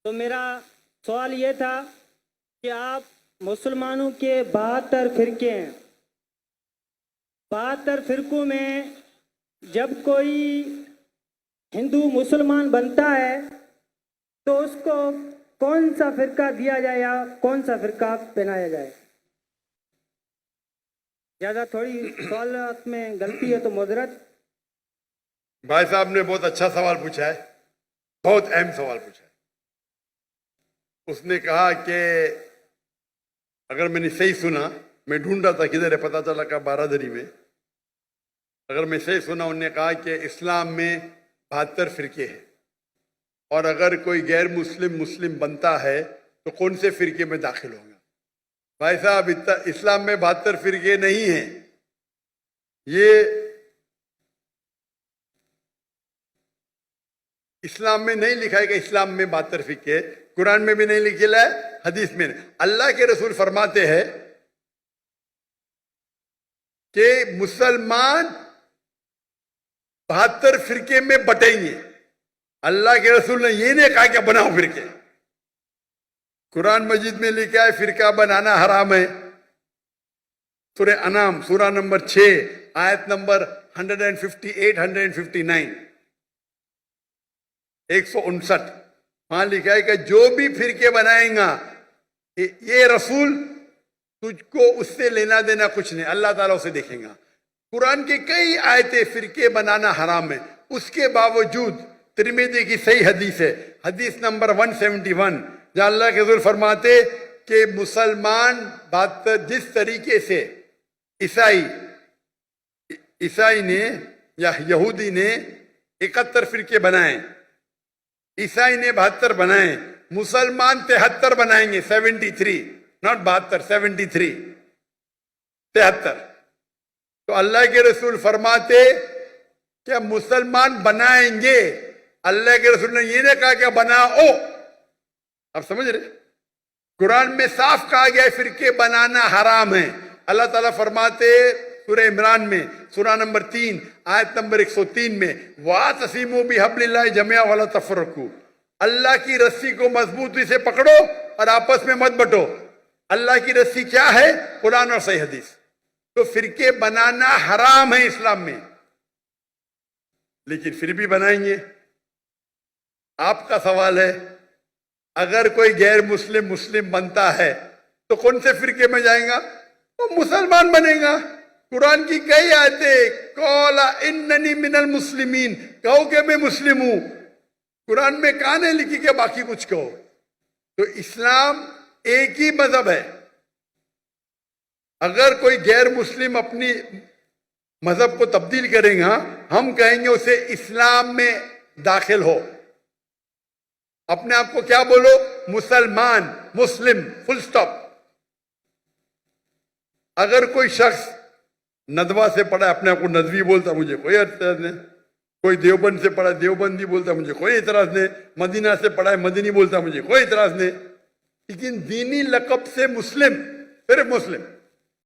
تو میرا سوال یہ تھا کہ آپ مسلمانوں کے 72 فرقے ہیں، 72 فرقوں میں جب کوئی ہندو مسلمان بنتا ہے تو اس کو کون سا فرقہ دیا جائے یا کون سا فرقہ پہنایا جائے؟ زیادہ تھوڑی سوالات میں غلطی ہے تو معذرت۔ بھائی صاحب نے بہت اچھا سوال پوچھا ہے، بہت اہم سوال پوچھا ہے۔ اس نے کہا کہ اگر میں نے صحیح سنا، میں ڈھونڈ رہا تھا کدھر ہے، پتہ چلا کہ بارادری میں، اگر میں صحیح سنا انہوں نے کہا کہ اسلام میں 72 فرقے ہیں، اور اگر کوئی غیر مسلم بنتا ہے تو کون سے فرقے میں داخل ہوگا؟ بھائی صاحب اسلام میں 72 فرقے نہیں ہیں، یہ اسلام میں نہیں لکھا ہے کہ اسلام میں 72 فرقے، قرآن میں بھی نہیں لکھا ہے، حدیث میں نہیں۔ اللہ کے رسول فرماتے ہیں کہ مسلمان 72 فرقے میں بٹیں گے۔ اللہ کے رسول نے یہ نہیں کہا کہ بناؤ فرقے۔ قرآن مجید میں لکھا ہے فرقہ بنانا حرام ہے، سورہ انعام سورہ نمبر 6 آیت نمبر 158 159 159، وہاں لکھا ہے کہ جو بھی فرقے بنائیں گا یہ رسول تجھ کو اس سے لینا دینا کچھ نہیں، اللہ تعالیٰ اسے دیکھیں گا۔ قرآن کی کئی آیتیں فرقے بنانا حرام ہے، اس کے باوجود ترمذی کی صحیح حدیث ہے، حدیث نمبر 171، جہاں اللہ کے رسول فرماتے کہ مسلمان جس طریقے سے عیسائی نے یا یہودی نے 71 فرقے بنائے، عیسائی نے 72 بنائے، مسلمان 73 بنائیں گے، 73 not 72 73 73۔ تو اللہ کے رسول فرماتے کہ مسلمان بنائیں گے، اللہ کے رسول نے یہ نہیں کہا کہ بناؤ۔ آپ سمجھ رہے؟ قرآن میں صاف کہا گیا ہے فرقے بنانا حرام ہے۔ اللہ تعالیٰ فرماتے سورہ عمران میں سورہ نمبر 3 آیت نمبر 103 میں وَاعْتَصِمُوا بِحَبْلِ اللَّهِ جَمِيعًا وَلَا تَفَرَّقُوا، اللہ کی رسی کو مضبوطی سے پکڑو اور آپس میں مت بٹو۔ اللہ کی رسی کیا ہے؟ قرآن اور صحیح حدیث۔ تو فرقے بنانا حرام ہے اسلام میں، لیکن پھر بھی بنائیں گے۔ آپ کا سوال ہے اگر کوئی غیر مسلم بنتا ہے تو کون سے فرقے میں جائیں گا؟ وہ مسلمان بنے گا۔ قرآن کی کئی آیتیں قَالَ إِنَّنِي مِنَ الْمُسْلِمِينَ، کہو کہ میں مسلم ہوں۔ قرآن میں کہاں نہیں لکھی کہ باقی کچھ کہو۔ تو اسلام ایک ہی مذہب ہے۔ اگر کوئی غیر مسلم اپنی مذہب کو تبدیل کرے گا، ہم کہیں گے اسے اسلام میں داخل ہو۔ اپنے آپ کو کیا بولو؟ مسلمان، مسلم، فل سٹاپ۔ اگر کوئی شخص ندوہ سے پڑھا اپنے آپ کو ندوی بولتا، مجھے کوئی اعتراض نہیں۔ کوئی دیوبند سے پڑھا دیوبندی بولتا، مجھے کوئی اعتراض نہیں۔ مدینہ سے پڑھا ہے مدنی بولتا، مجھے کوئی اعتراض نہیں۔ لیکن دینی لقب سے مسلم، صرف مسلم۔